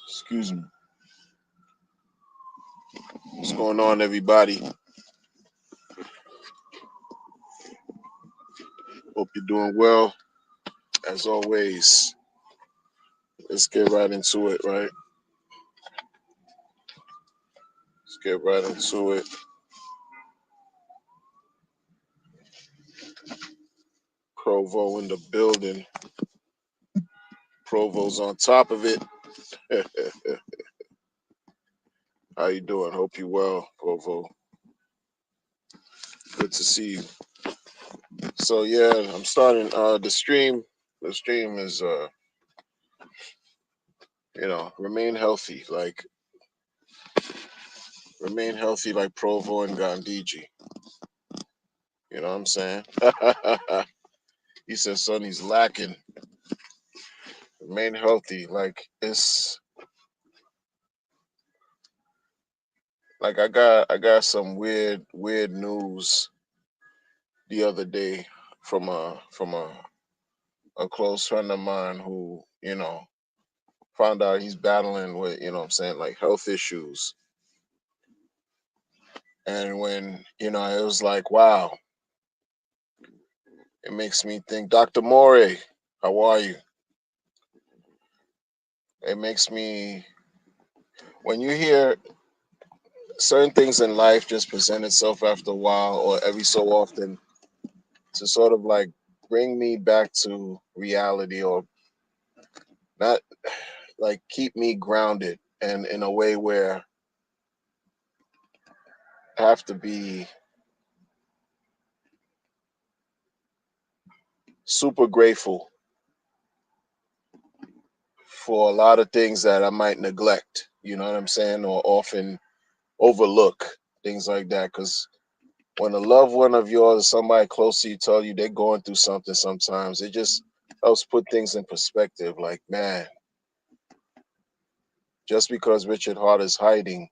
Excuse me. What's going on, everybody? Hope you're doing well. As always, let's get right into it, right? Let's get right into it. Provo in the building. Provo's on top of it. How you doing? Hope you well, Provo. Good to see you. So yeah, I'm starting the stream. The stream is remain healthy, like Provo and Gandhiji. You know what I'm saying? He said Sonny's lacking. Remain healthy. Like it's like I got some weird news the other day from a close friend of mine who, found out he's battling with, what I'm saying, like health issues. And when, it was like, wow, it makes me think, Dr. More, how are you? It makes me when you hear certain things in life just present itself after a while or every so often to sort of like bring me back to reality or not like keep me grounded and in a way where I have to be super grateful for a lot of things that I might neglect, you know what I'm saying, or often overlook things like that. Because when a loved one of yours, somebody close to you, tell you they're going through something, sometimes it just helps put things in perspective. Like, man, just because Richard Hart is hiding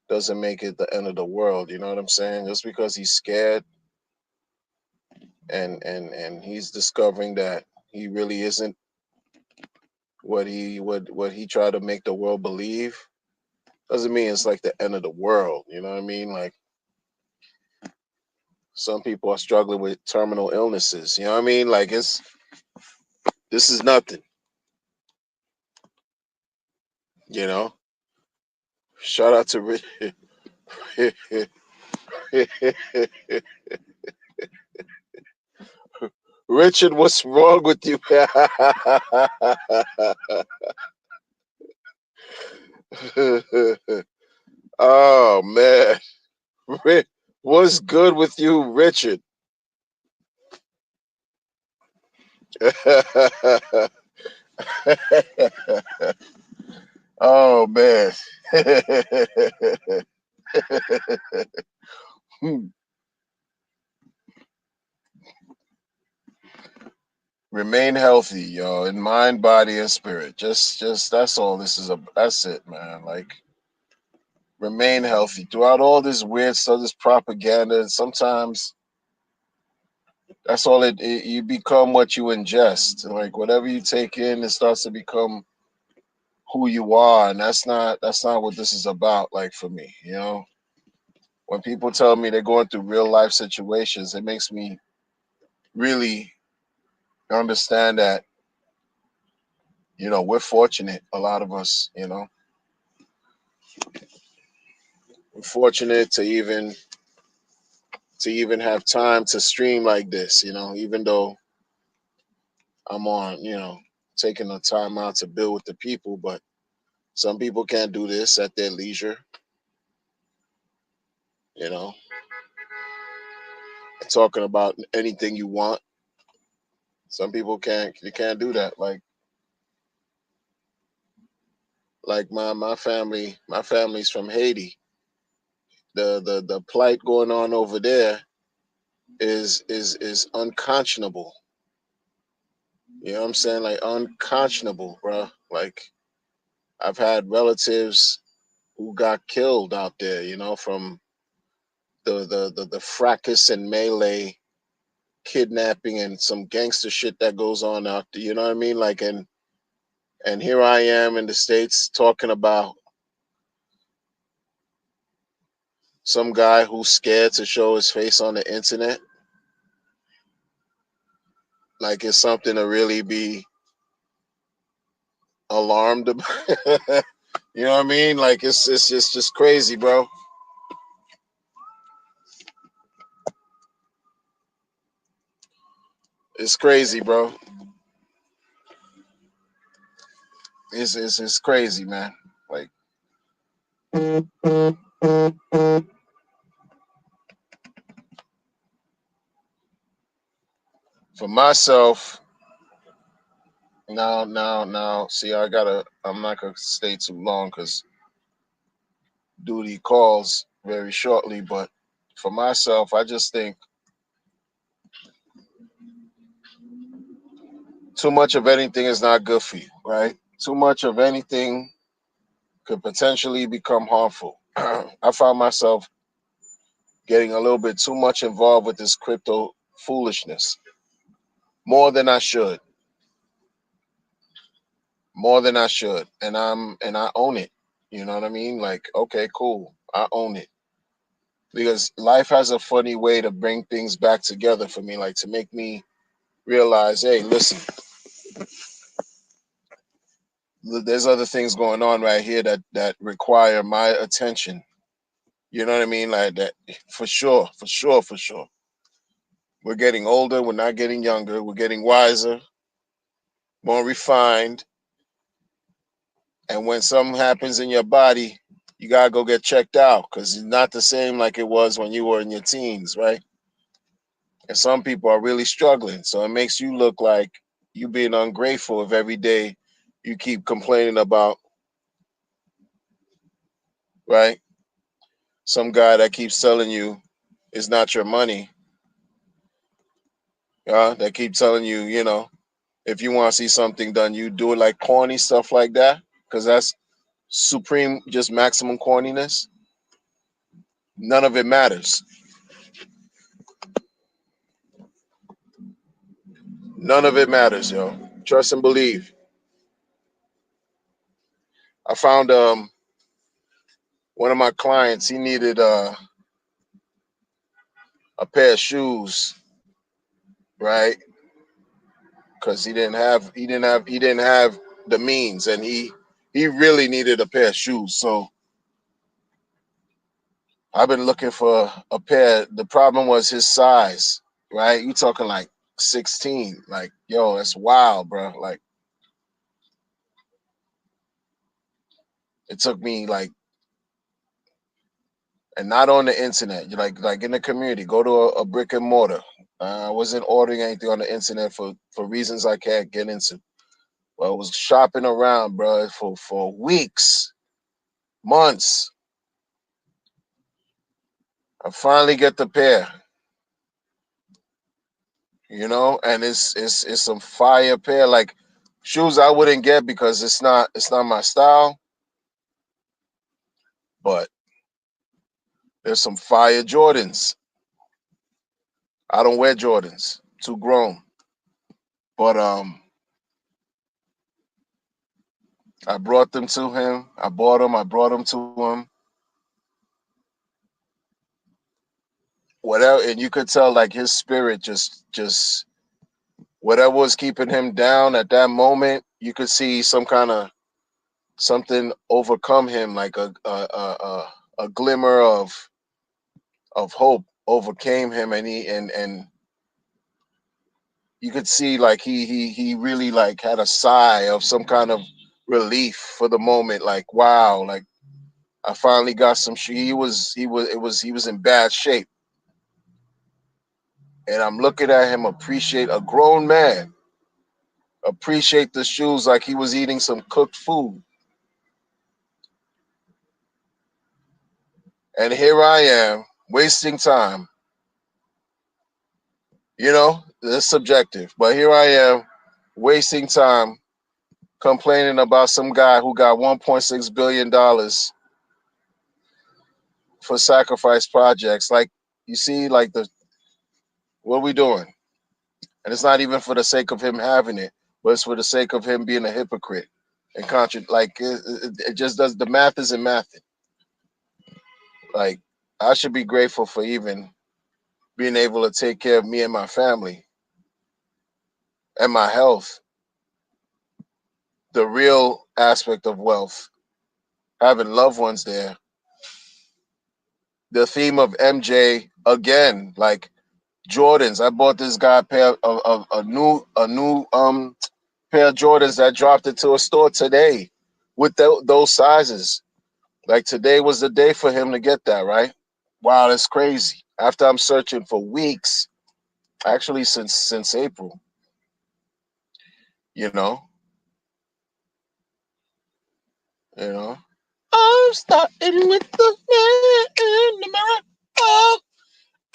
doesn't make it the end of the world. You know what I'm saying? Just because he's scared and he's discovering that he really isn't what he tried to make the world believe doesn't mean it's like the end of the world. You know what I mean? Like some people are struggling with terminal illnesses. You know what I mean? Like this is nothing. You know. Shout out to Richard. What's wrong with you? Oh man, what's good with you, Richard? Oh man. Remain healthy, yo, in mind, body, and spirit. Just that's all this is. That's it, man. Like remain healthy throughout all this weird stuff, this propaganda. And sometimes that's all it. You become what you ingest. Like whatever you take in, it starts to become who you are, and that's not what this is about. Like for me, when people tell me they're going through real life situations, it makes me really understand that we're fortunate. A lot of us, we're fortunate to even have time to stream like this. Even though I'm on, taking the time out to build with the people, but some people can't do this at their leisure. You know, talking about anything you want. Some people can't. You can't do that. Like my family's from Haiti. The plight going on over there is unconscionable. You know what I'm saying? Like unconscionable, bro. Like I've had relatives who got killed out there, from the fracas and melee kidnapping and some gangster shit that goes on out there. You know what I mean? Like, and And here I am in the States talking about some guy who's scared to show his face on the internet. Like it's something to really be alarmed about. You know what I mean? Like it's just crazy, bro. It's crazy, bro. It's crazy, man. Like for myself, now. See, I'm not gonna stay too long because duty calls very shortly. But for myself, I just think too much of anything is not good for you, right? Too much of anything could potentially become harmful. I found myself getting a little bit too much involved with this crypto foolishness, more than I should, more than I should, and I own it. You know what I mean? Like, okay, cool, I own it because life has a funny way to bring things back together for me, like to make me realize, hey, listen, there's other things going on right here that require my attention. You know what I mean? Like that, for sure, for sure, for sure. We're getting older. We're not getting younger. We're getting wiser, more refined. And when something happens in your body, you gotta go get checked out because it's not the same like it was when you were in your teens, right? And some people are really struggling. So it makes you look like you being ungrateful if every day you keep complaining about, right? Some guy that keeps telling you it's not your money, that keep telling you, if you want to see something done, you do it, like corny stuff like that, because that's supreme, just maximum corniness. None of it matters. None of it matters, yo. Trust and believe. I found one of my clients. He needed a pair of shoes, right? Because he didn't have the means, and he really needed a pair of shoes. So I've been looking for a pair. The problem was his size, right? You talking like 16? Like, yo, that's wild, bro. Like, it took me like, and not on the internet. You like in the community. Go to a brick and mortar. I wasn't ordering anything on the internet for reasons I can't get into. But I was shopping around, bro, for weeks, months. I finally get the pair, and it's some fire pair, like shoes I wouldn't get because it's not my style, but there's some fire Jordans. I don't wear Jordans, too grown. But I brought them to him. I bought them. I brought them to him. Whatever, and you could tell like his spirit just whatever was keeping him down at that moment. You could see some kind of something overcome him, like a glimmer of hope overcame him, and you could see like he really like had a sigh of some kind of relief for the moment, like wow, like I finally got some he was in bad shape, and I'm looking at him appreciate a grown man appreciate the shoes like he was eating some cooked food. And here I am wasting time. It's subjective, but here I am wasting time complaining about some guy who got $1.6 billion for sacrifice projects. Like, you see, like what are we doing? And it's not even for the sake of him having it, but it's for the sake of him being a hypocrite. and like it just does. The math isn't mathing. Like I should be grateful for even being able to take care of me and my family and my health. The real aspect of wealth, having loved ones there. The theme of MJ again, like Jordans. I bought this guy a pair of a new pair of Jordans that dropped into a store today with those sizes. Like today was the day for him to get that, right? Wow, that's crazy. After I'm searching for weeks, actually since April, you know, you know. I'm starting with the man in the mirror. Oh,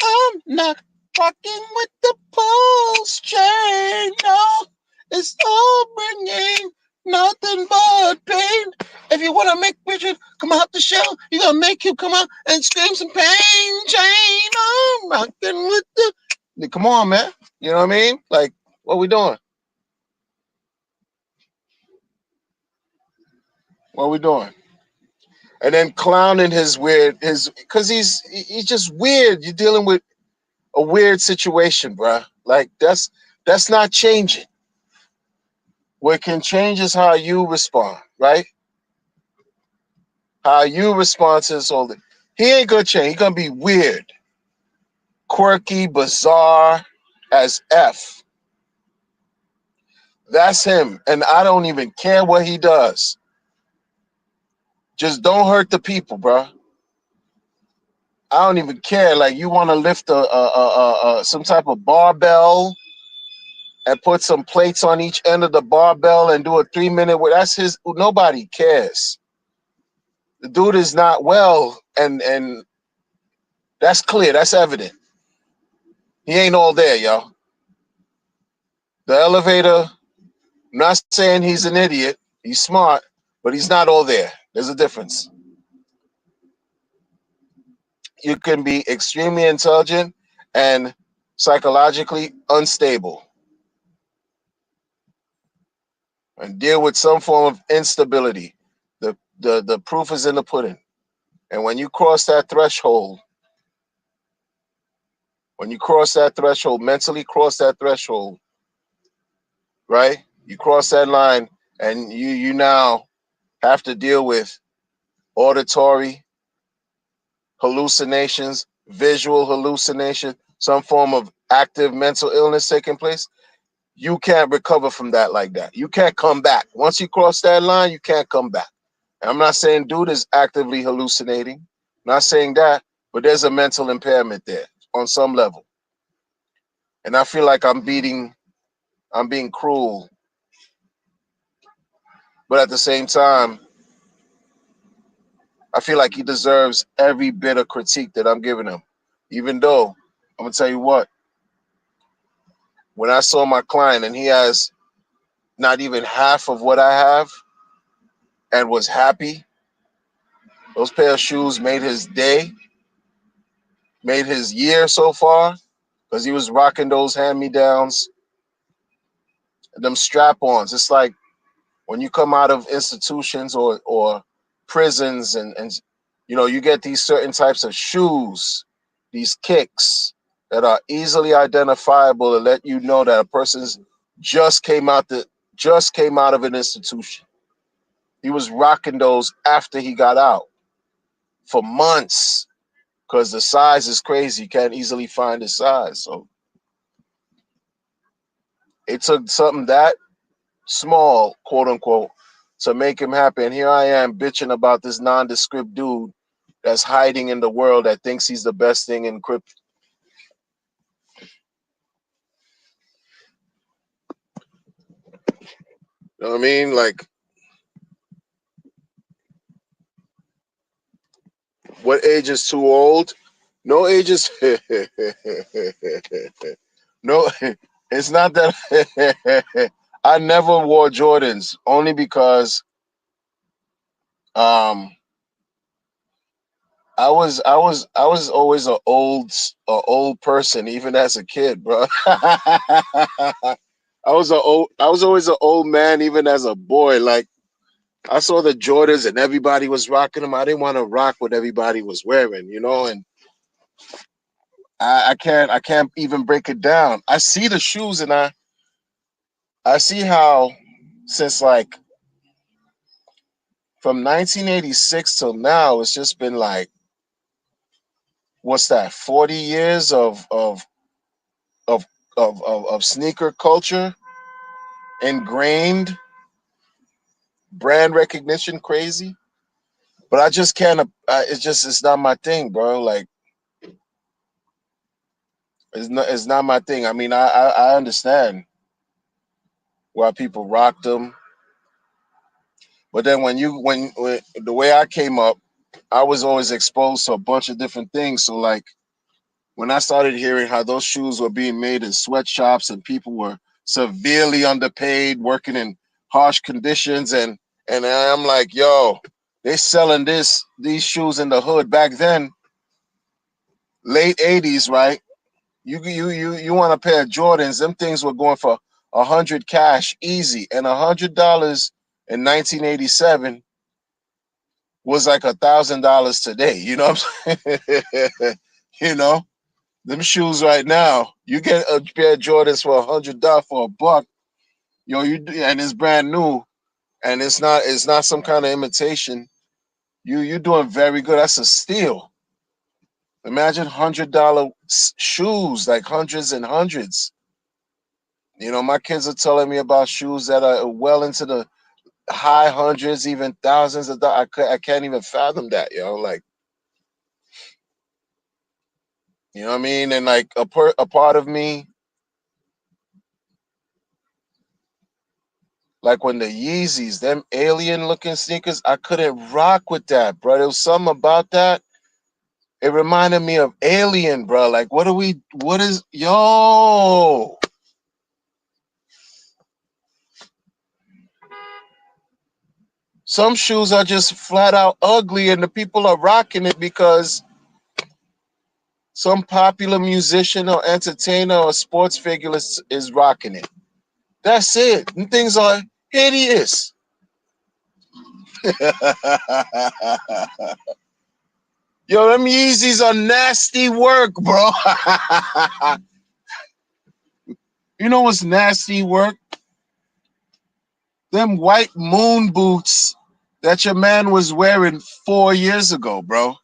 I'm not rocking with the pulse chain. No, it's all bringing nothing but pain. If you want to make Richard come out the shell, you got to make him come out and scream some pain. Chain. I'm rocking with the. Come on, man. You know what I mean? Like, what we doing? What we doing? And then clowning because he's just weird. You're dealing with a weird situation, bruh. Like that's not changing. What can change is how you respond, right? How you respond to this whole thing. He ain't gonna change. He's gonna be weird, quirky, bizarre as F. That's him. And I don't even care what he does. Just don't hurt the people, bruh. I don't even care. Like you want to lift some type of barbell and put some plates on each end of the barbell and do a 3 minute. That's his. Nobody cares. The dude is not well, and that's clear. That's evident. He ain't all there, yo. The elevator. I'm not saying he's an idiot. He's smart, but he's not all there. There's a difference. You can be extremely intelligent and psychologically unstable and deal with some form of instability. The proof is in the pudding. And when you cross that threshold, mentally cross that threshold, right? You cross that line and you now have to deal with auditory hallucinations, visual hallucination, some form of active mental illness taking place. You can't recover from that like that. You can't come back. Once you cross that line, you can't come back. And I'm not saying dude is actively hallucinating. I'm not saying that, but there's a mental impairment there on some level. And I feel like I'm being cruel, but at the same time, I feel like he deserves every bit of critique that I'm giving him. Even though I'm gonna tell you what, when I saw my client and he has not even half of what I have and was happy, those pair of shoes made his day, made his year so far, because he was rocking those hand-me-downs, them strap-ons. It's like when you come out of institutions or prisons and you get these certain types of shoes, these kicks that are easily identifiable to let you know that a person's just came out the just came out of an institution. He was rocking those after he got out for months because the size is crazy. You can't easily find his size. So it took something that small, quote unquote, to make him happy. And here I am bitching about this nondescript dude that's hiding in the world that thinks he's the best thing in crypto. You know what I mean? Like, what age is too old? No age is. No, it's not that. I never wore Jordans only because um I was always a old person even as a kid, bro. I was always an old man even as a boy. Like I saw the Jordans and everybody was rocking them. I didn't want to rock what everybody was wearing, you know, and I can't even break it down. I see the shoes and I see how since like from 1986 till now, it's just been like what's that, 40 years of of sneaker culture ingrained, brand recognition crazy. But I just can't. It's not my thing, bro. Like it's not my thing. I mean, I understand why people rock them, but then when the way I came up, I was always exposed to a bunch of different things. So like when I started hearing how those shoes were being made in sweatshops and people were severely underpaid, working in harsh conditions, and I'm like, yo, they selling these shoes in the hood back then, late '80s, right? You want a pair of Jordans? Them things were going for 100 cash easy, and $100 in 1987 was like $1,000 today. You know what I'm saying? You know, them shoes right now, you get a pair of Jordans for $100 for a buck. Yo, and it's brand new, and it's not some kind of imitation. You doing very good. That's a steal. Imagine $100 shoes, like hundreds and hundreds. You know, my kids are telling me about shoes that are well into the high hundreds, even thousands of dollars. I can't even fathom that, yo. Like, you know what I mean? And like a part of me, like when the Yeezys, them alien looking sneakers, I couldn't rock with that, bro. There was something about that. It reminded me of Alien, bro. Like, what is, yo? Some shoes are just flat out ugly, and the people are rocking it because some popular musician or entertainer or sports figure is rocking it. That's it. And things are hideous. Yo, them Yeezys are nasty work, bro. You know what's nasty work? Them white moon boots that your man was wearing 4 years ago, bro.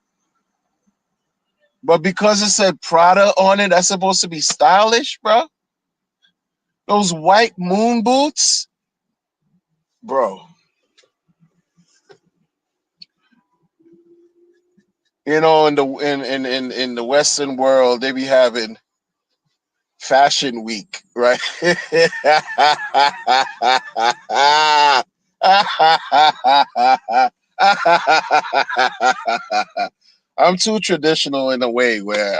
But because it said Prada on it, that's supposed to be stylish, bro. Those white moon boots, bro. You know, in the Western world, they be having Fashion Week, right? I'm too traditional in a way where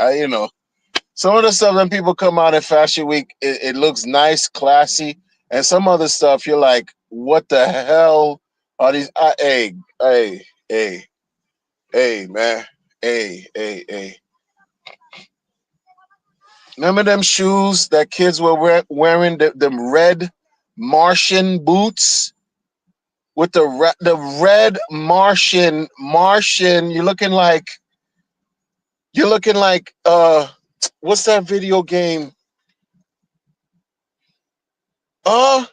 some of the stuff that people come out at Fashion Week, it looks nice, classy, and some other stuff you're like, what the hell are these? Hey, hey, man, hey. Remember them shoes that kids were wearing, them red Martian boots with the red Martian. You're looking like what's that video game? Uh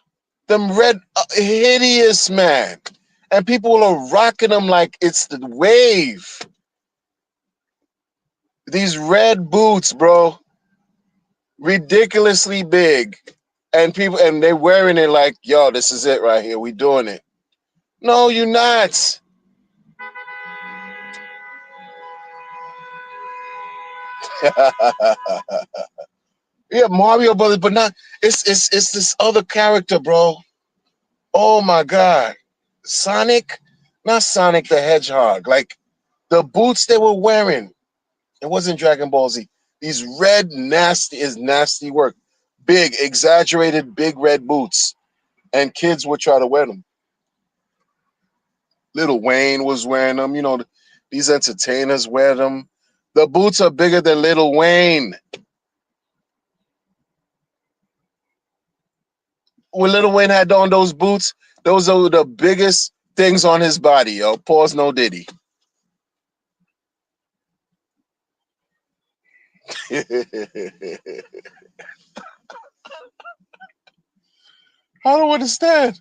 them red hideous, man. And people are rocking them like it's the wave. These red boots, bro, ridiculously big. And they wearing it like, yo, this is it right here. We doing it. No, you're not. Yeah, Mario Brothers, but not. It's this other character, bro. Oh my god, Sonic, not Sonic the Hedgehog. Like the boots they were wearing, it wasn't Dragon Ball Z. These red nasty work, big exaggerated big red boots, and kids would try to wear them. Little Wayne was wearing them. You know, these entertainers wear them. The boots are bigger than Little Wayne. When Little Wayne had on those boots, those are the biggest things on his body, yo. Pause no diddy. I don't understand.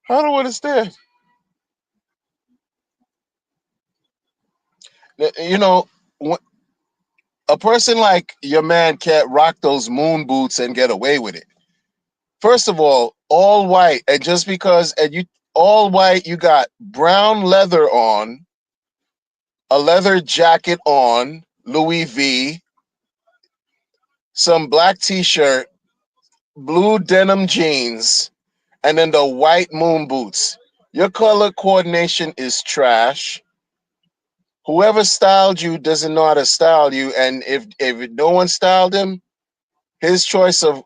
I don't understand. You know, a person like your man can't rock those moon boots and get away with it. First of all white, and just because and you all white, you got brown leather on, a leather jacket on, Louis V, some black t-shirt, blue denim jeans, and then the white moon boots. Your color coordination is trash. Whoever styled you doesn't know how to style you, and if no one styled him, his choice of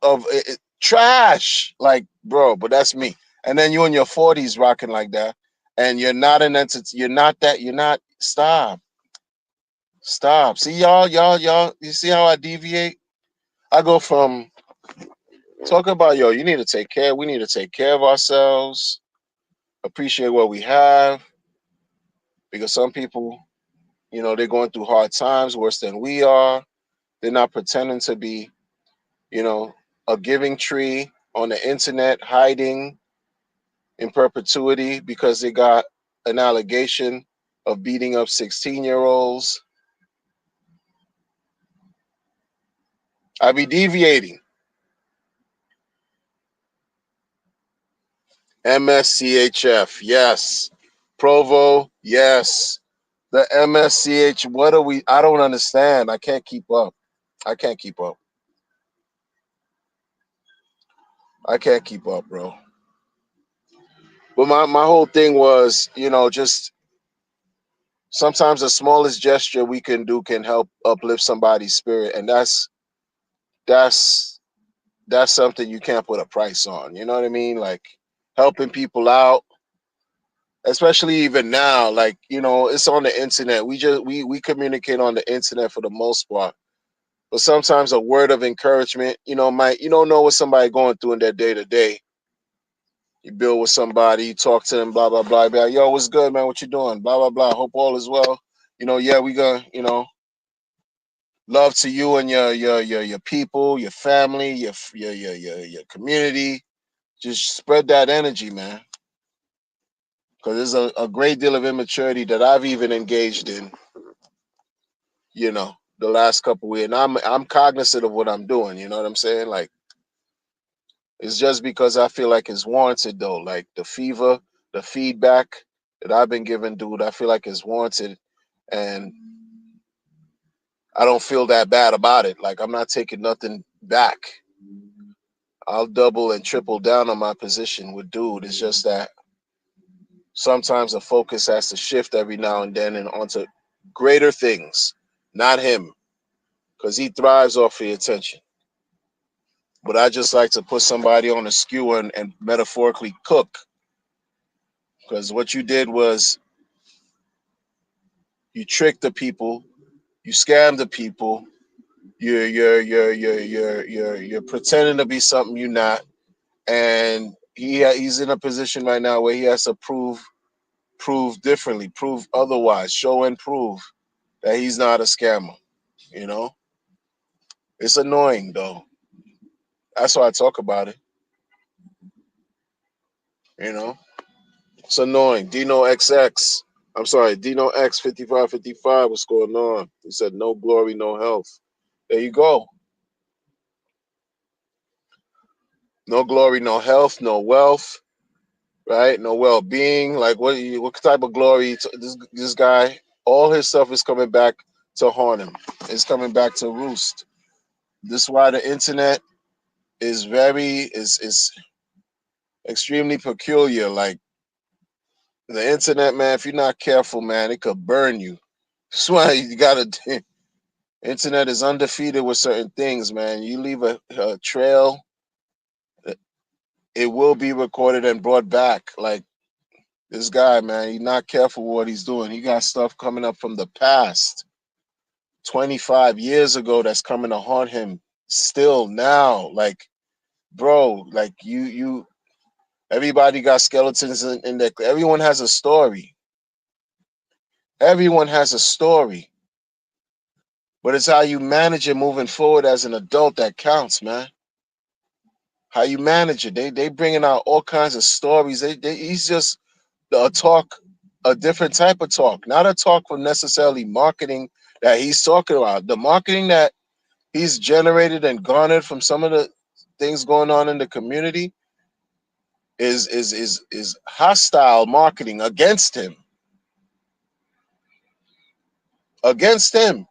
trash. Like, bro, but that's me. And then you in your 40s rocking like that, and you're not an entity. You're not that. You're not. Stop. Stop. See y'all. You see how I deviate? I go from talking about yo. You need to take care. We need to take care of ourselves. Appreciate what we have, because some people, they're going through hard times worse than we are. They're not pretending to be, you know, a giving tree on the internet, hiding in perpetuity because they got an allegation of beating up 16-year-olds. I be deviating. MSCHF, yes. Provo, yes. The MSCH, what are we? I don't understand. I can't keep up. I can't keep up. I can't keep up, bro. But my whole thing was, just sometimes the smallest gesture we can do can help uplift somebody's spirit. And that's that's something you can't put a price on. You know what I mean? Like helping people out, especially even now. Like it's on the internet. We communicate on the internet for the most part. But sometimes a word of encouragement, might you don't know what somebody going through in their day to day. You build with somebody, you talk to them, blah blah blah. Be like, yo, what's good, man? What you doing? Blah blah blah. Hope all is well. Yeah, we gonna, love to you and your people, your family, your community. Just spread that energy, man. Because there's a great deal of immaturity that I've even engaged in, the last couple of years. And I'm cognizant of what I'm doing. You know what I'm saying? Like it's just because I feel like it's warranted though. Like the fever, the feedback that I've been given, dude, I feel like it's warranted, and I don't feel that bad about it. Like I'm not taking nothing back. I'll double and triple down on my position with dude. It's just that sometimes the focus has to shift every now and then and onto greater things, not him, because he thrives off the attention. But I just like to put somebody on a skewer and metaphorically cook, because what you did was you tricked the people, you scammed the people, you're pretending to be something you're not, and he's in a position right now where he has to prove differently, prove otherwise, show and prove that he's not a scammer. You know, it's annoying though. That's why I talk about it. You know, it's annoying. Dino XX. I'm sorry, Dino X 5555. What's going on? He said no glory, no health. There you go. No glory, no health, no wealth, right? No well being. Like what type of glory? This guy, all his stuff is coming back to haunt him. It's coming back to roost. This is why the internet is extremely peculiar. Like the internet, man, if you're not careful, man, it could burn you. That's why you gotta. Internet is undefeated with certain things, man. You leave a trail, it will be recorded and brought back. Like this guy, man, he's not careful with what he's doing. He got stuff coming up from the past, 25 years ago, that's coming to haunt him still now. Like, bro, like you Everybody got skeletons in their. Everyone has a story. Everyone has a story, but it's how you manage it moving forward as an adult that counts, man. How you manage it. They bringing out all kinds of stories. He's just a talk, a different type of talk, not a talk for necessarily marketing that he's talking about. The marketing that he's generated and garnered from some of the things going on in the community is hostile marketing against him. Against him.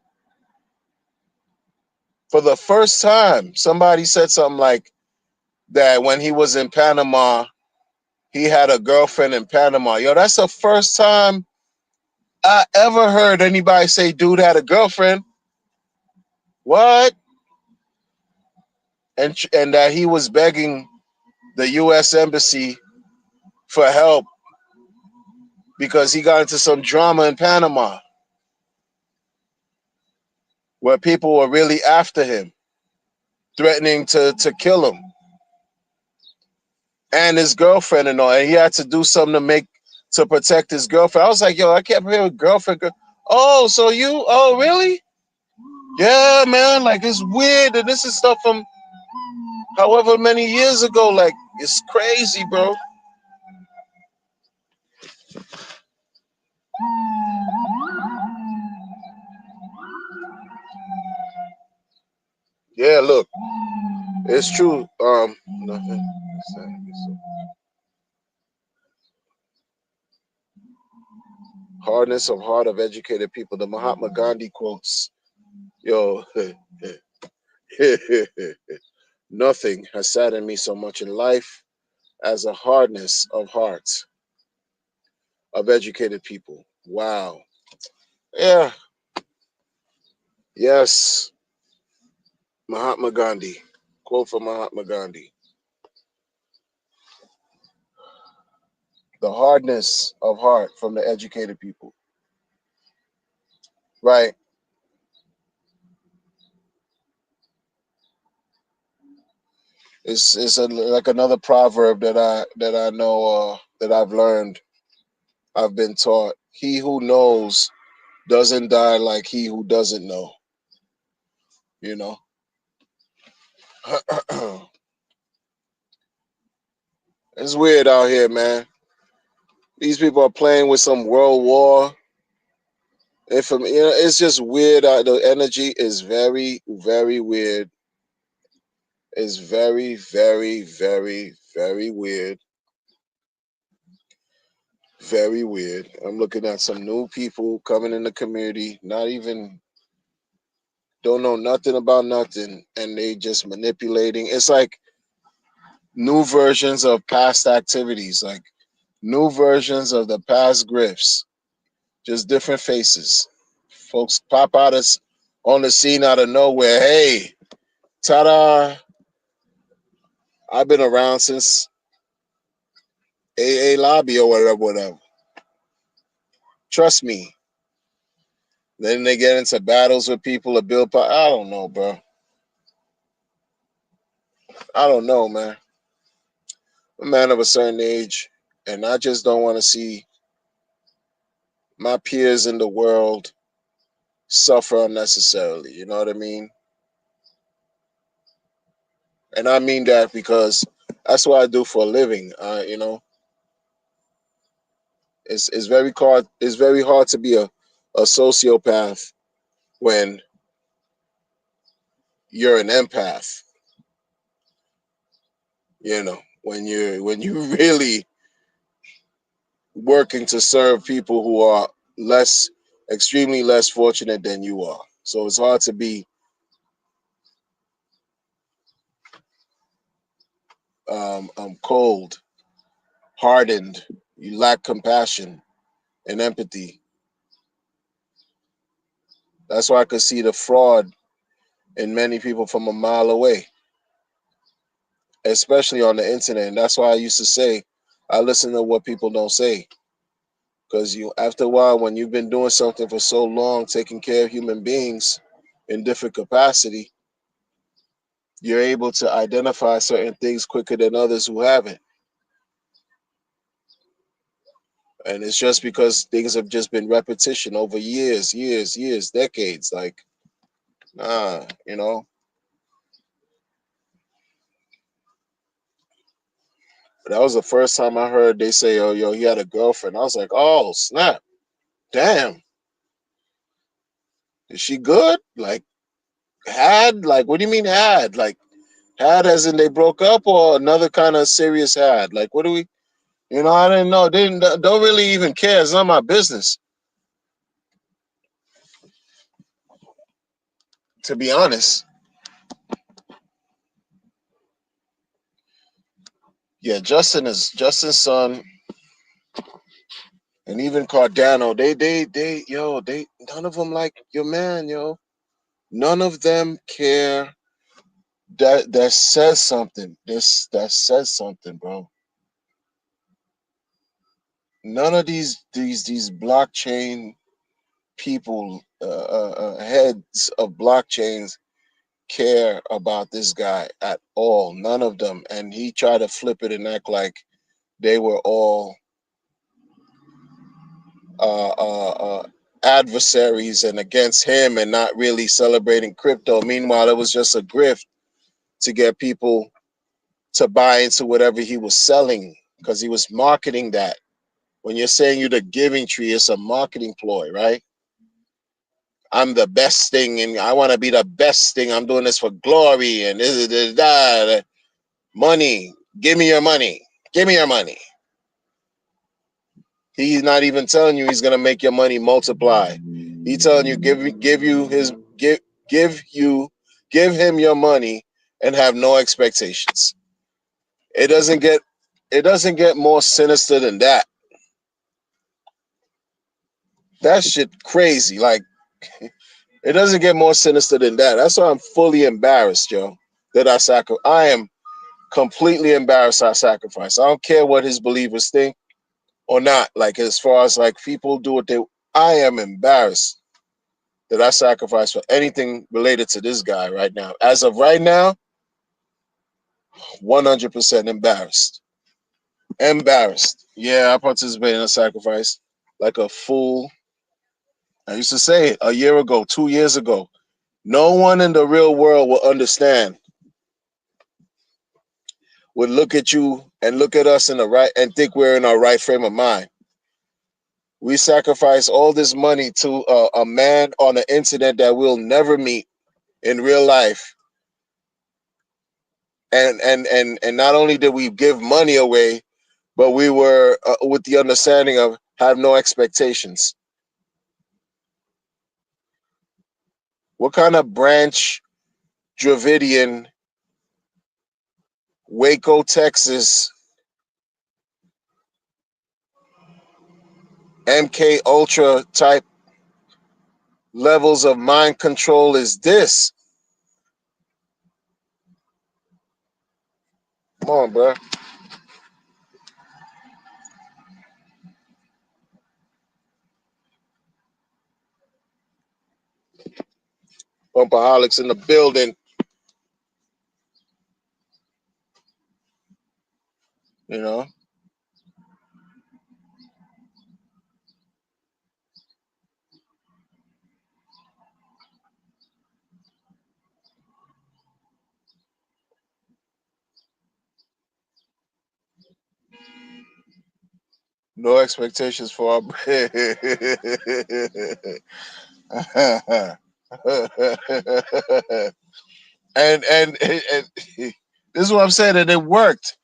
For the first time, somebody said something like that when he was in Panama, he had a girlfriend in Panama. Yo, that's the first time I ever heard anybody say dude had a girlfriend. What? And that he was begging the US embassy for help because he got into some drama in Panama where people were really after him, threatening to kill him and his girlfriend and all. And he had to do something to protect his girlfriend. I was like, yo, I can't believe a girlfriend. Oh, so you? Oh, really? Yeah, man. Like it's weird, and this is stuff from however many years ago. Like it's crazy, bro. Yeah, look, it's true. Nothing. Hardness of heart of educated people. The Mahatma Gandhi quotes. Yo, nothing has saddened me so much in life as a hardness of heart of educated people. Wow. Yeah. Yes. Mahatma Gandhi. Quote from Mahatma Gandhi. The hardness of heart from the educated people. Right. Like another proverb that I know that I've learned. I've been taught. He who knows doesn't die like he who doesn't know. You know. It's weird out here, man. These people are playing with some world war. It's just weird. The energy is very, very weird. It's very, very, very, very weird. Very weird. I'm looking at some new people coming in the community, not even don't know nothing about nothing, and they just manipulating. It's like new versions of past activities, like new versions of the past grifts, just different faces. Folks pop out as on the scene out of nowhere. Hey, ta-da! I've been around since AA lobby or whatever, whatever. Trust me. Then they get into battles with people to build. I don't know, bro. I don't know, man. I'm a man of a certain age, and I just don't want to see my peers in the world suffer unnecessarily. You know what I mean? And I mean that because that's what I do for a living. It's very hard. It's very hard to be a sociopath when you're an empath. When you really working to serve people who are less, extremely less fortunate than you are. So it's hard to be cold, hardened. You lack compassion and empathy. That's why I could see the fraud in many people from a mile away, especially on the internet. And that's why I used to say, I listen to what people don't say. Because after a while, when you've been doing something for so long, taking care of human beings in different capacity, you're able to identify certain things quicker than others who haven't. And it's just because things have just been repetition over years, decades. Like, nah, that was the first time I heard they say, "Oh, yo, he had a girlfriend." I was like, "Oh, snap! Damn, is she good? Like, had? Like, what do you mean had? Like, had as in they broke up, or another kind of serious had? Like, what do we? I didn't know. Didn't Don't really even care. It's not my business, to be honest. Yeah, Justin is Justin's son, and even Cardano. They none of them like your man, yo. None of them care. That says something. That says something, bro. None of these blockchain people, heads of blockchains, care about this guy at all. None of them. And he tried to flip it and act like they were all uh, uh, uh, adversaries and against him, and not really celebrating crypto. Meanwhile, it was just a grift to get people to buy into whatever he was selling, because he was marketing that. When you're saying you're the giving tree, it's a marketing ploy, right? I'm the best thing, and I want to be the best thing. I'm doing this for glory, and this, that, money. Give me your money. Give me your money. He's not even telling you he's gonna make your money multiply. He's telling you give you his give you give him your money and have no expectations. It doesn't get it doesn't get more sinister than that. That shit crazy. Like, it doesn't get more sinister than that. That's why I'm fully embarrassed, yo. That I am completely embarrassed I sacrifice. I don't care what his believers think or not. Like, as far as like people do what they, I am embarrassed that I sacrifice for anything related to this guy right now. As of right now, 100% embarrassed. Embarrassed. Yeah, I participated in a sacrifice like a fool. I used to say it a year ago, 2 years ago. No one in the real world will understand, would look at you and look at us in the right and think we're in our right frame of mind. We sacrifice all this money to a man on the internet that we'll never meet in real life, and not only did we give money away, but we were with the understanding of have no expectations. What kind of Branch Dravidian, Waco, Texas, MK Ultra type levels of mind control is this? Come on, bro. Bumpaholics in the building. You know, no expectations for our. And this is what I'm saying, and it worked.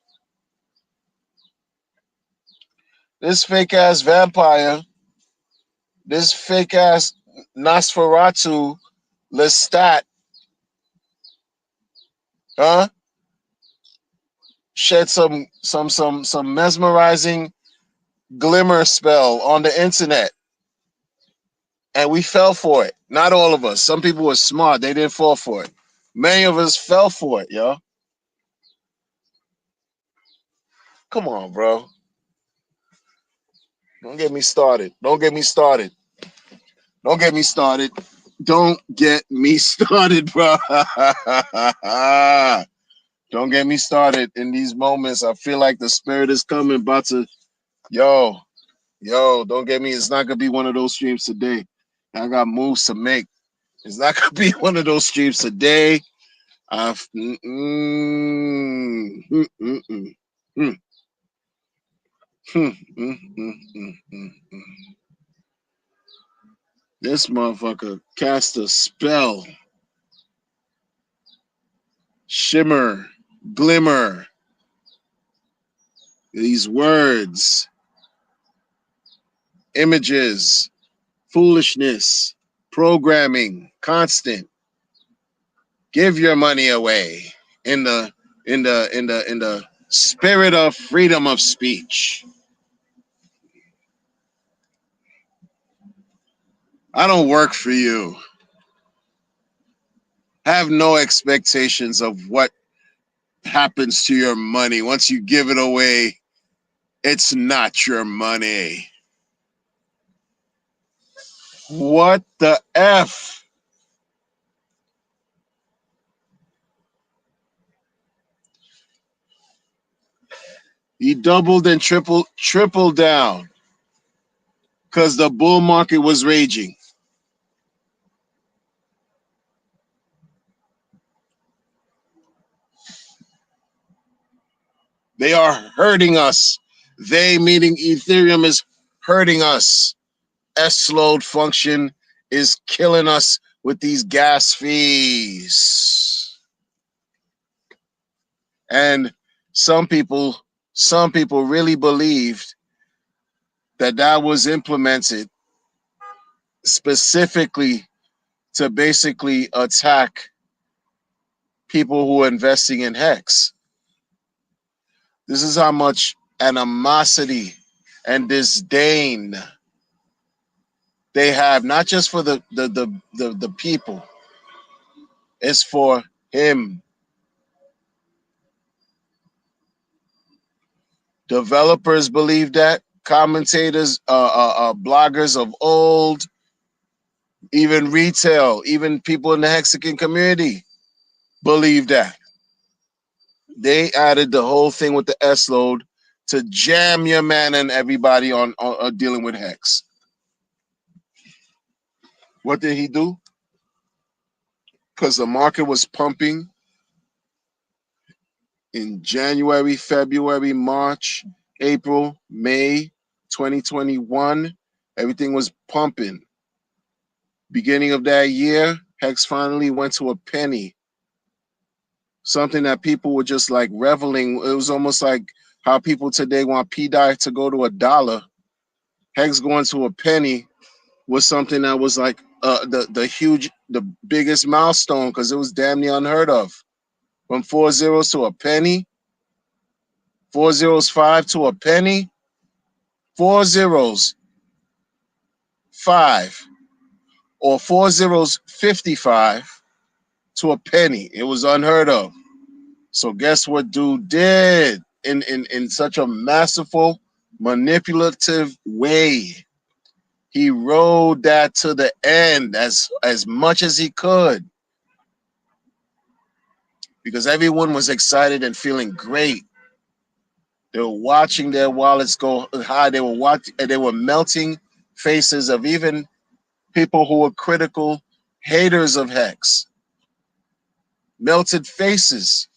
This fake ass vampire, this fake ass Nosferatu Lestat, huh? Shed some mesmerizing glimmer spell on the internet, and we fell for it. Not all of us. Some people were smart; they didn't fall for it. Many of us fell for it, yo. Come on, bro. Don't get me started. Don't get me started. Don't get me started. Don't get me started, bro. Don't get me started in these moments. I feel like the spirit is coming, about to, yo, Yo, don't get me. It's not gonna be one of those streams today. I got moves to make. It's not gonna be one of those streams today. I've This motherfucker cast a spell. Shimmer, glimmer. These words, images, foolishness, programming, constant. Give your money away in the spirit of freedom of speech. I don't work for you. Have no expectations of what happens to your money. Once you give it away, it's not your money. What the F? He doubled and tripled down because the bull market was raging. They are hurting us. They, meaning Ethereum, is hurting us. S-load function is killing us with these gas fees. And some people really believed that was implemented specifically to basically attack people who are investing in Hex. This is how much animosity and disdain they have, not just for the people. It's for him. Developers believe that. Commentators, bloggers of old, even retail, even people in the Hexagon community believe that. They added the whole thing with the S-load to jam your man and everybody on dealing with Hex. What did he do? Because the market was pumping in January, February, March, April, May 2021. Everything was pumping. Beginning of that year, Hex finally went to a penny. Something that people were just like reveling. It was almost like how people today want PDI to go to $1. Hex going to a penny was something that was like the biggest milestone, because it was damn near unheard of. From 4 zeros to a penny, 4 zeros 5 to a penny, 4 zeros 5, or 4 zeros 55 to a penny. It was unheard of. So guess what dude did in such a masterful, manipulative way? He rode that to the end as much as he could, because everyone was excited and feeling great. They were watching their wallets go high. They were melting faces of even people who were critical haters of Hex. Melted faces.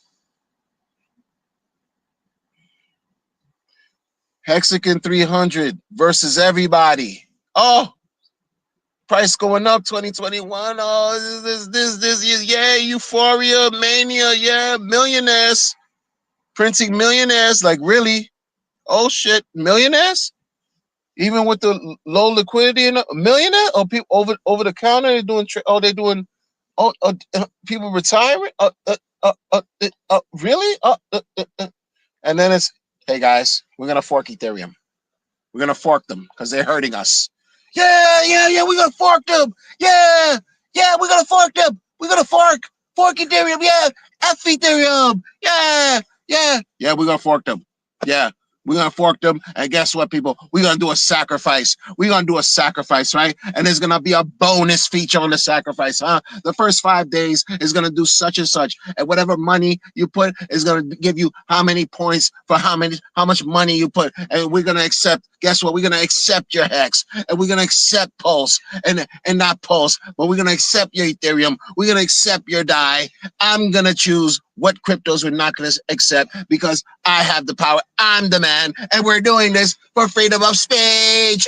Hexagon 300 versus everybody. Oh, price going up 2021. Oh, this, yeah, euphoria, mania, yeah, millionaires. Printing millionaires, like really? Oh shit, millionaires? Even with the low liquidity, and millionaire or people over the counter, they're doing people retiring? Really? And then it's, hey guys, we're gonna fork Ethereum. We're gonna fork them because they're hurting us. Yeah, we're gonna fork them. Yeah, we're gonna fork them. We're gonna fork Ethereum. Yeah, F Ethereum. Yeah, we're gonna fork them. Yeah, We're gonna fork them, and guess what, people? We're gonna do a sacrifice. We're gonna do a sacrifice, right? And there's gonna be a bonus feature on the sacrifice, huh? The first 5 days is gonna do such and such, and whatever money you put is gonna give you how many points for how much money you put, and we're gonna accept. Guess what? We're gonna accept your Hex, and we're gonna accept Pulse, and not Pulse, but we're gonna accept your Ethereum. We're gonna accept your DAI. I'm gonna choose what cryptos we're not gonna accept because I have the power. I'm the man, and we're doing this for freedom of speech.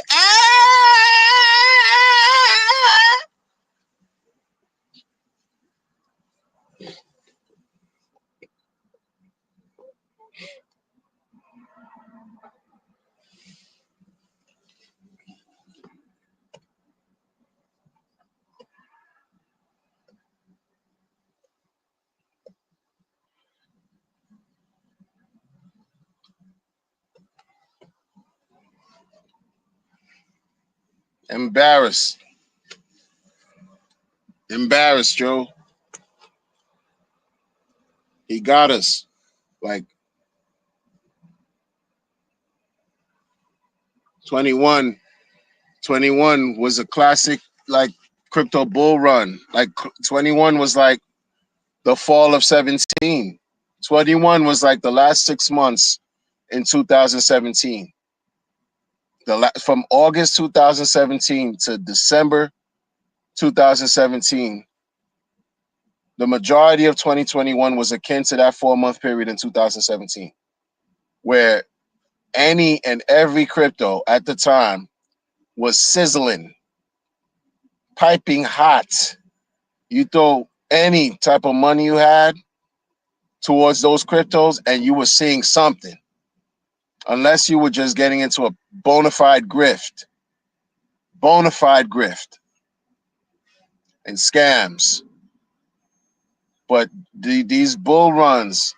Embarrassed. Embarrassed, Joe. He got us. Like 21 was a classic, like, crypto bull run. Like 21 was like the fall of 17. 21 was like the last 6 months in 2017. From August 2017 to December 2017, the majority of 2021 was akin to that 4-month period in 2017, where any and every crypto at the time was sizzling, piping hot. You throw any type of money you had towards those cryptos and you were seeing something, unless you were just getting into a bona fide grift and scams. But these bull runs,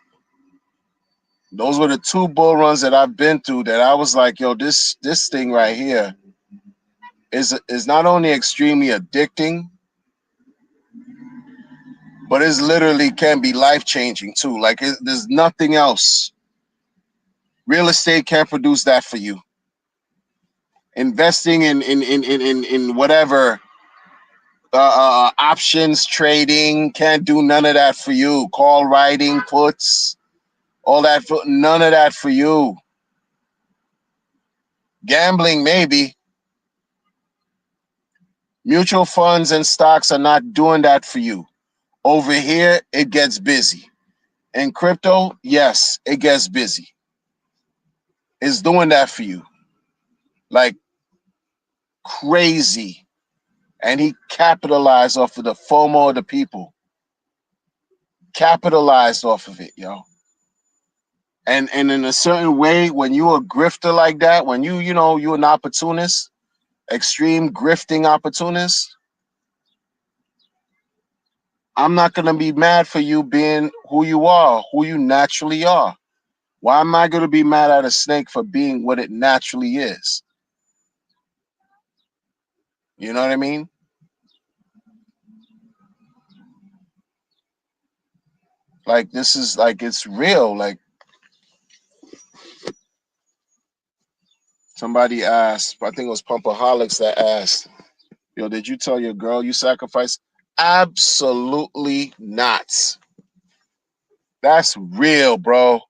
those were the 2 bull runs that I've been through that I was like, yo, this thing right here is not only extremely addicting, but it's literally can be life-changing too. Like there's nothing else. Real estate can't produce that for you. Investing in whatever options trading can't do none of that for you. Call writing, puts, all that, none of that for you. Gambling, maybe. Mutual funds and stocks are not doing that for you. Over here, it gets busy. In crypto, yes, it gets busy. It's doing that for you. Like crazy. And he capitalized off of the FOMO of the people. Capitalized off of it, yo. And in a certain way, when you're a grifter like that, when you're an opportunist, extreme grifting opportunist, I'm not gonna be mad for you being who you are, who you naturally are. Why am I gonna be mad at a snake for being what it naturally is? You know what I mean? Like this is like it's real. Like somebody asked, I think it was Pumpaholics that asked, yo, did you tell your girl you sacrificed? Absolutely not. That's real, bro.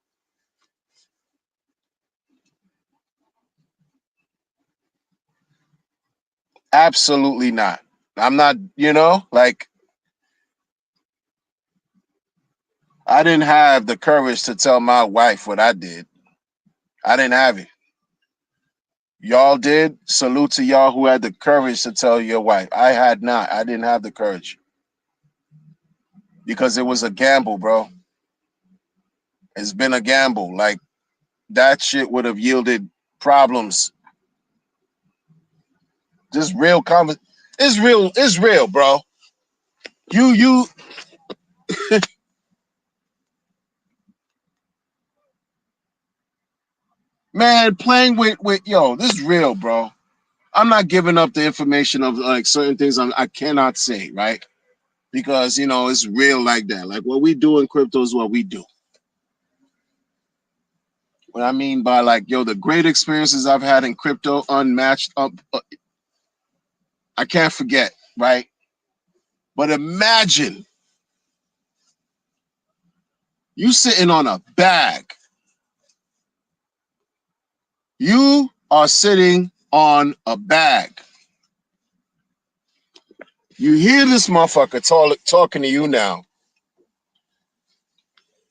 Absolutely not. I'm not, like I didn't have the courage to tell my wife what I did. I didn't have it. Y'all did. Salute to y'all who had the courage to tell your wife. I had not. I didn't have the courage because it was a gamble, bro. It's been a gamble. Like that shit would have yielded problems. Just real comment. It's real. It's real, bro. You, man, playing with yo. This is real, bro. I'm not giving up the information of like certain things I cannot say, right? Because it's real like that. Like what we do in crypto is what we do. What I mean by like, yo, the great experiences I've had in crypto, unmatched, I can't forget, right? But imagine you sitting on a bag. You are sitting on a bag. You hear this motherfucker talking to you now.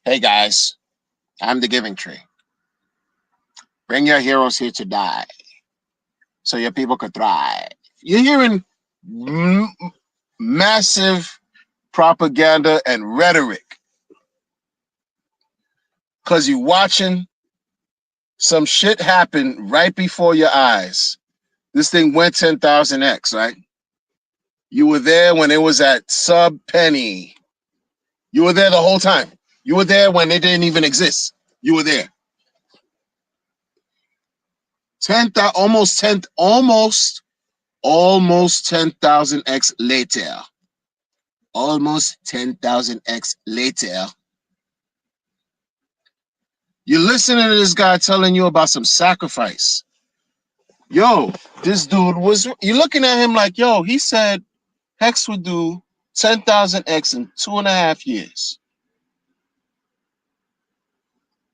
Hey guys, I'm the Giving Tree. Bring your heroes here to die so your people could thrive. You're hearing massive propaganda and rhetoric because you're watching some shit happen right before your eyes. This thing went 10,000x, right? You were there when it was at sub penny. You were there the whole time. You were there when it didn't even exist. You were there. 10,000, almost 10,000x later. Almost 10,000x later. You're listening to this guy telling you about some sacrifice. Yo, this dude was, you're looking at him like, yo, he said Hex would do 10,000x in 2.5 years.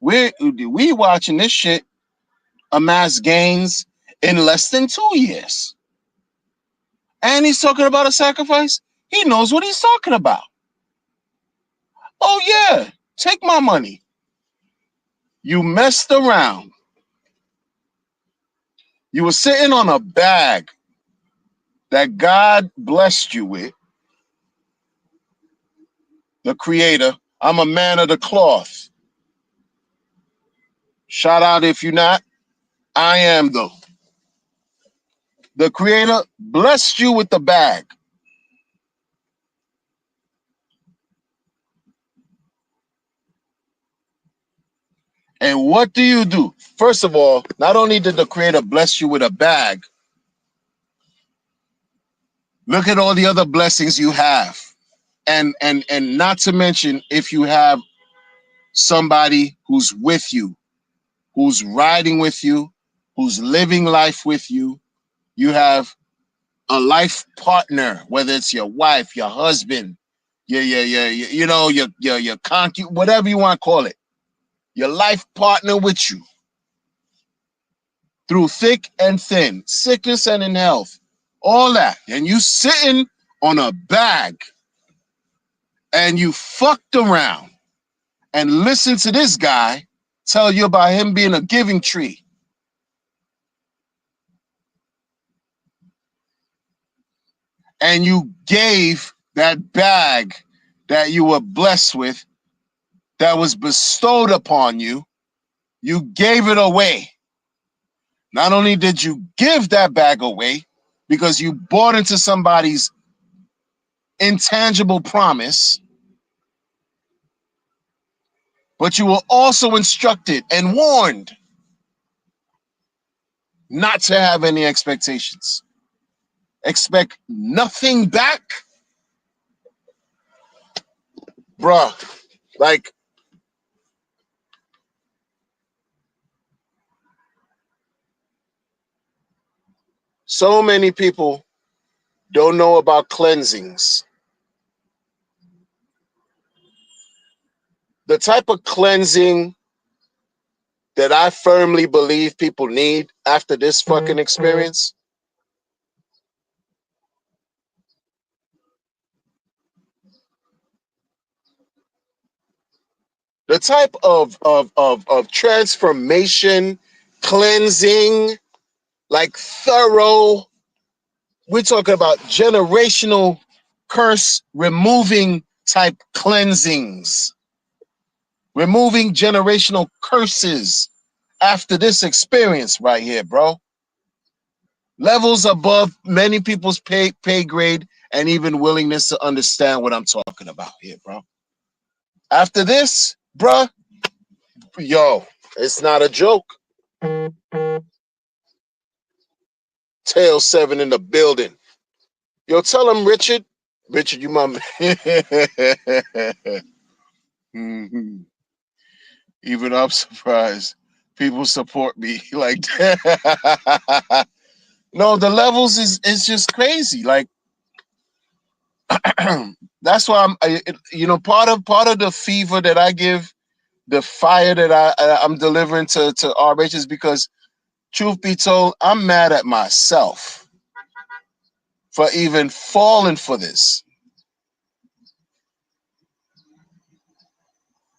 We watching this shit amass gains in less than 2 years. And he's talking about a sacrifice. He knows what he's talking about. Oh yeah, take my money. You messed around. You were sitting on a bag that God blessed you with. The creator. I'm a man of the cloth. Shout out if you're not. I am though. The creator blessed you with the bag. And what do? First of all, not only did the creator bless you with a bag, look at all the other blessings you have. And not to mention if you have somebody who's with you, who's riding with you, who's living life with you, you have a life partner, whether it's your wife, your husband, your concubine, whatever you want to call it, your life partner with you through thick and thin, sickness and in health, all that. And you sitting on a bag and you fucked around and listen to this guy tell you about him being a giving tree. And you gave that bag that you were blessed with, that was bestowed upon you, you gave it away. Not only did you give that bag away because you bought into somebody's intangible promise, but you were also instructed and warned not to have any expectations. Expect nothing back. Bruh, like, so many people don't know about cleansings. The type of cleansing that I firmly believe people need after this fucking experience, the type of transformation, cleansing, like thorough, we're talking about generational curse removing type cleansings, removing generational curses after this experience right here, bro. Levels above many people's pay grade and even willingness to understand what I'm talking about here, bro. After this, bro, yo, it's not a joke. Tail 7 in the building. Yo, tell him, Richard. Richard, you my man. Mm-hmm. Even I'm surprised. People support me like that. No, the levels is just crazy. Like that's why part of the fever that I give, the fire that I'm delivering to RH is because, truth be told, I'm mad at myself for even falling for this.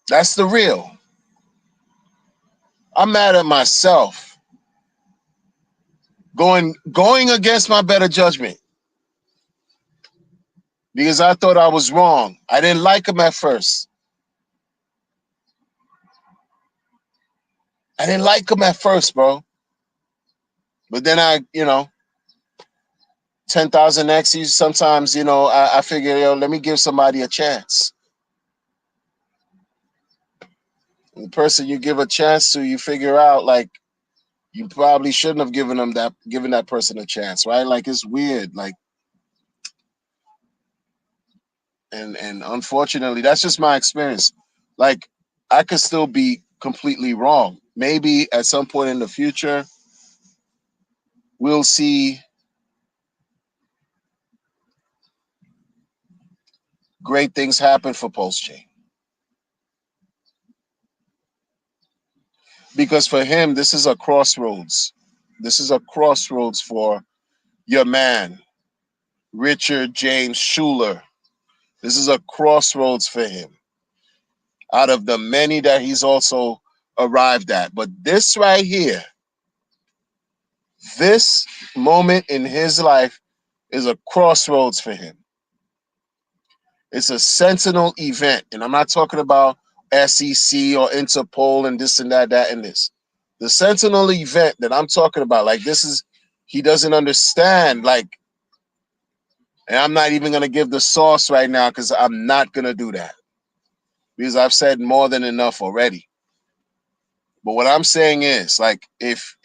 That's the real. I'm mad at myself going against my better judgment because I thought I was wrong. I didn't like him at first. I didn't like him at first, bro. But then 10,000 X's, sometimes, I figure, let me give somebody a chance. And the person you give a chance to, you figure out, like, you probably shouldn't have given that person a chance, right? Like, it's weird. Like, and unfortunately, that's just my experience. Like, I could still be completely wrong. Maybe at some point in the future, we'll see great things happen for Pulse Chain. Because for him, this is a crossroads. This is a crossroads for your man, Richard James Schuler. This is a crossroads for him out of the many that he's also arrived at. But this right here, this moment in his life is a crossroads for him. It's a sentinel event. And I'm not talking about SEC or Interpol and this and that and this. The sentinel event that I'm talking about, like, this is, he doesn't understand, like, and I'm not even going to give the sauce right now because I'm not going to do that because I've said more than enough already. But what I'm saying is, like, if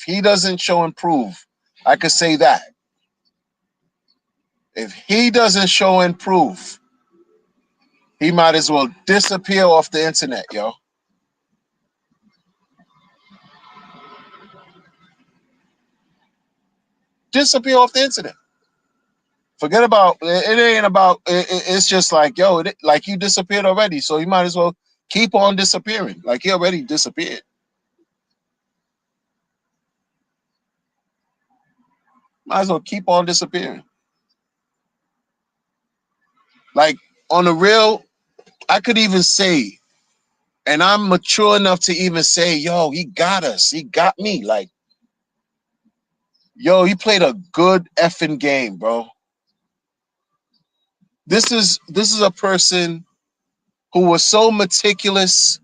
he doesn't show and prove, I could say that. If he doesn't show and prove, he might as well disappear off the internet, yo. Disappear off the internet. Forget about it. Ain't about it, it's just like, yo, like, you disappeared already, so you might as well keep on disappearing. Like, he already disappeared. Might as well keep on disappearing. Like, on the real, I could even say, and I'm mature enough to even say, yo, he got us. He got me. Like, yo, he played a good effing game, bro. This is a person who was so meticulous,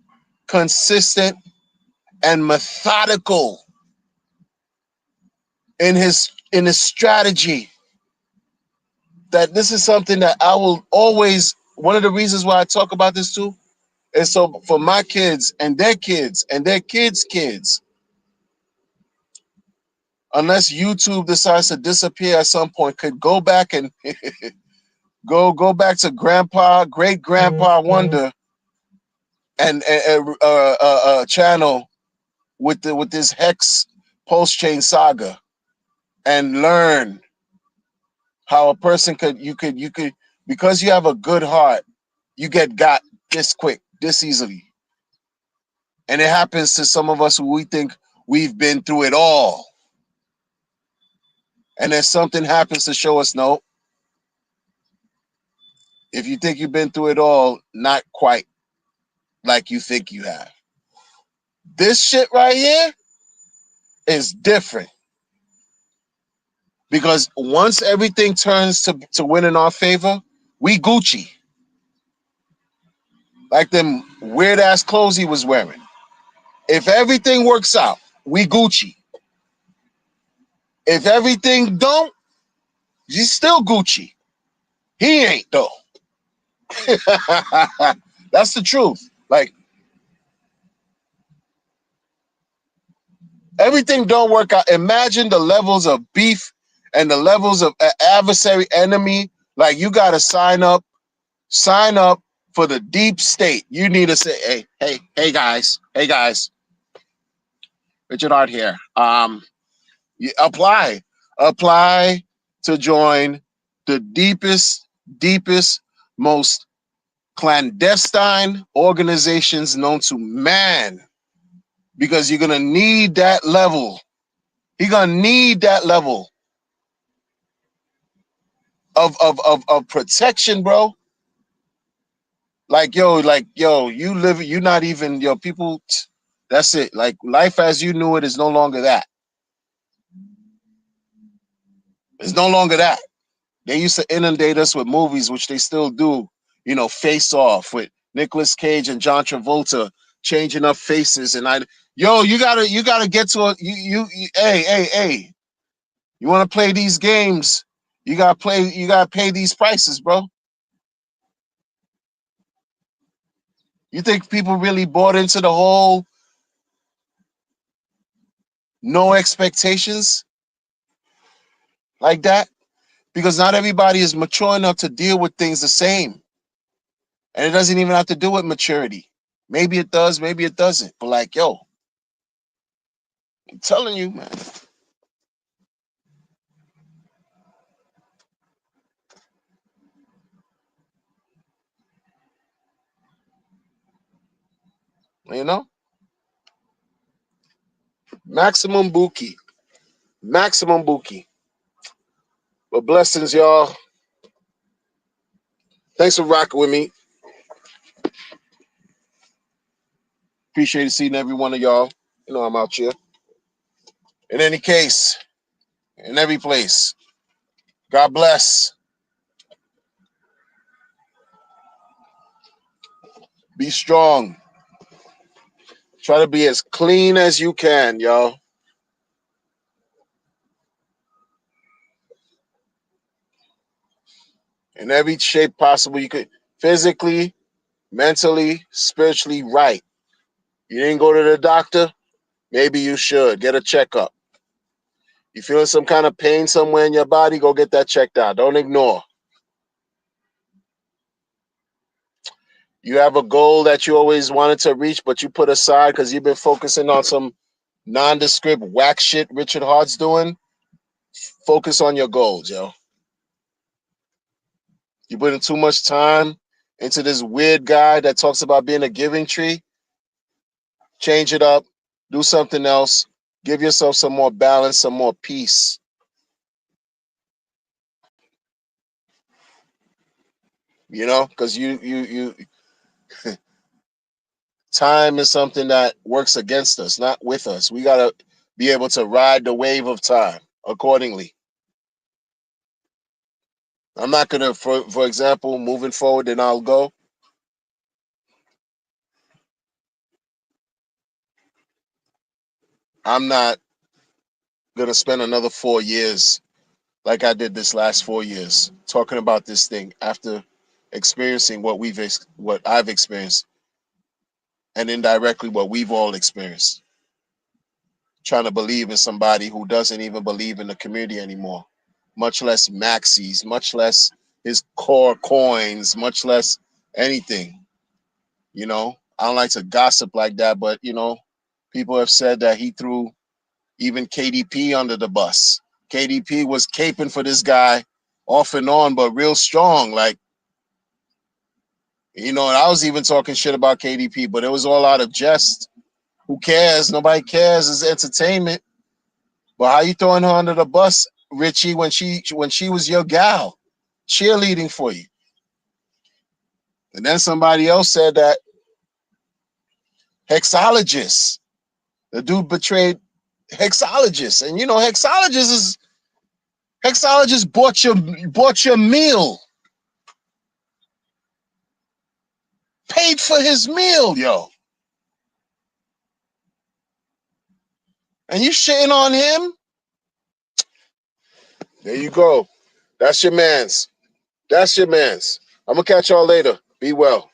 consistent, and methodical in his strategy, that this is something that I will always, one of the reasons why I talk about this too is so for my kids and their kids and their kids' kids, unless YouTube decides to disappear at some point, could go back and go back to great grandpa Wonder and channel with this Hex Pulse Chain saga and learn how a person could because you have a good heart, you get got this quick, this easily. And it happens to some of us who we think we've been through it all. And then something happens to show us, no, if you think you've been through it all, not quite like you think you have. This shit right here is different. Because once everything turns to win in our favor, we Gucci. Like them weird ass clothes he was wearing. If everything works out, we Gucci. If everything don't, he's still Gucci. He ain't though. That's the truth. Like, everything don't work out. Imagine the levels of beef and the levels of adversary enemy. Like, you gotta sign up for the deep state. You need to say, hey guys, Richard Hart here. You apply to join the deepest, most clandestine organizations known to man, because you're gonna need that level. You're gonna need that level of protection, bro. You live, you not even, people. That's it. Like, life as you knew it is no longer that. It's no longer that. They used to inundate us with movies, which they still do. Face Off with Nicolas Cage and John Travolta changing up faces, and you gotta get to a hey. You want to play these games? You gotta pay these prices, bro. You think people really bought into the whole no expectations like that? Because not everybody is mature enough to deal with things the same. And it doesn't even have to do with maturity. Maybe it does, maybe it doesn't. But like, I'm telling you, man. You know? Maximum Buki. Maximum Buki. But blessings, y'all. Thanks for rocking with me. Appreciate seeing every one of y'all. I'm out here. In any case, in every place, God bless. Be strong. Try to be as clean as you can, y'all. In every shape possible you could. Physically, mentally, spiritually, right. You didn't go to the doctor? Maybe you should. Get a checkup. You feeling some kind of pain somewhere in your body? Go get that checked out. Don't ignore. You have a goal that you always wanted to reach, but you put aside because you've been focusing on some nondescript whack shit Richard Hart's doing. Focus on your goals, yo. You're putting too much time into this weird guy that talks about being a giving tree. Change it up. Do something else. Give yourself some more balance, some more peace. Because you time is something that works against us, not with us. We gotta be able to ride the wave of time accordingly. I'm not gonna, for example, moving forward, and I'll go. I'm not gonna spend another 4 years like I did this last 4 years talking about this thing after experiencing what I've experienced, and indirectly what we've all experienced. Trying to believe in somebody who doesn't even believe in the community anymore, much less maxis, much less his core coins, much less anything. I don't like to gossip like that, but people have said that he threw even KDP under the bus. KDP was caping for this guy off and on, but real strong. Like, and I was even talking shit about KDP, but it was all out of jest. Who cares? Nobody cares. It's entertainment. But how you throwing her under the bus, Richie, when she was your gal, cheerleading for you? And then somebody else said that Hexologist, the dude betrayed Hexologist, and Hexologist bought your meal, paid for his meal, yo, and you shitting on him? There you go. That's your man's. I'm gonna catch y'all later. Be well.